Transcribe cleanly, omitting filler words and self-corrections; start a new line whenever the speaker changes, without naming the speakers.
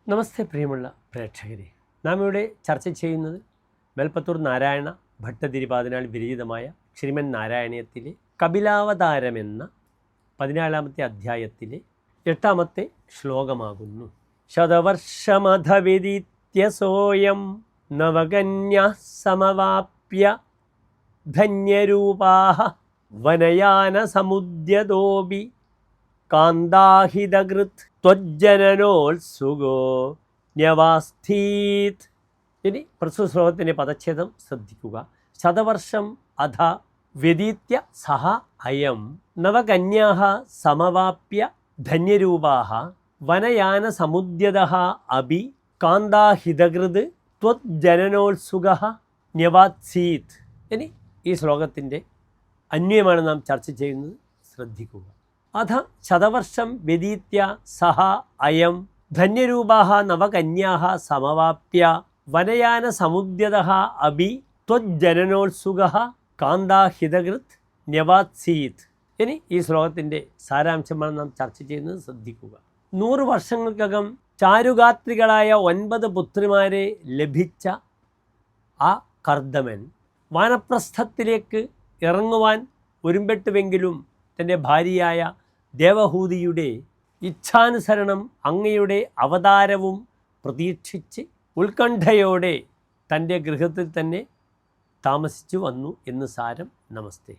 നമസ്തേ പ്രിയമുള്ള പ്രേക്ഷകരെ, നാം ഇവിടെ ചർച്ച ചെയ്യുന്നത് മേൽപ്പത്തൂർ നാരായണ ഭട്ടതിരിപാദിനാൽ വിരചിതമായ ശ്രീമൻ നാരായണീയത്തിലെ കപിലാവതാരമെന്ന 14-ാമത്തെ അധ്യായത്തിലെ 8-ാമത്തെ ശ്ലോകമാകുന്നു. ശതവർഷമധവിദിത്യസോയം നവകന്യാ സമവാപ്യ ധന്യരൂപാഃ വനയാന സമുദ്യതോപി കാന്താഹിതകൃത് ത്വജ്ജനനോത്സുകോ ന്യവാസ്ഥീത്. ഇനി പ്രസ്തുത ശ്ലോകത്തിൻ്റെ പദച്ഛേദം ശ്രദ്ധിക്കുക. ശതവർഷം അധ വ്യതീത്യ സഹ അയം നവകന്യാഃ സമവാപ്യ ധന്യരൂപാഃ വനയാന സമുദ്യതഃ അഭി കാന്താഹിതകൃത് ത്വജ്ജനനോത്സുകഃ ന്യവാത്സീത്. ഇനി ഈ ശ്ലോകത്തിൻ്റെ അന്വയമാണ് നാം ചർച്ച ചെയ്യുന്നത്. ശ്രദ്ധിക്കുക. അധ ശതവർഷം വ്യതീത്യ സഹ അയം ധന്യരൂപാഃ നവകന്യാഃ സമവാപ്യ വനയാന സമുദ്യതഃ അഭി ത്വജ്ജനനോത്സുകഃ കാന്താഹിതകൃത് ന്യവാത്സീത്. ഇനി ഈ ശ്ലോകത്തിൻ്റെ സാരാംശമാണ് നാം ചർച്ച ചെയ്യുന്നത്. ശ്രദ്ധിക്കുക. 100 വർഷങ്ങൾക്കകം ചാരുഗാത്രികളായ 9 പുത്രിമാരെ ലഭിച്ച ആ കർദമൻ വാനപ്രസ്ഥത്തിലേക്ക് ഇറങ്ങുവാൻ ഒരുമ്പെട്ടുവെങ്കിലും തൻ്റെ ഭാര്യയായ ദേവഹൂതിയുടെ ഇച്ഛാനുസരണം അങ്ങയുടെ അവതാരവും പ്രതീക്ഷിച്ച് ഉത്കണ്ഠയോടെ തൻ്റെ ഗൃഹത്തിൽ തന്നെ താമസിച്ചു വന്നു എന്ന് സാരം. നമസ്തേ.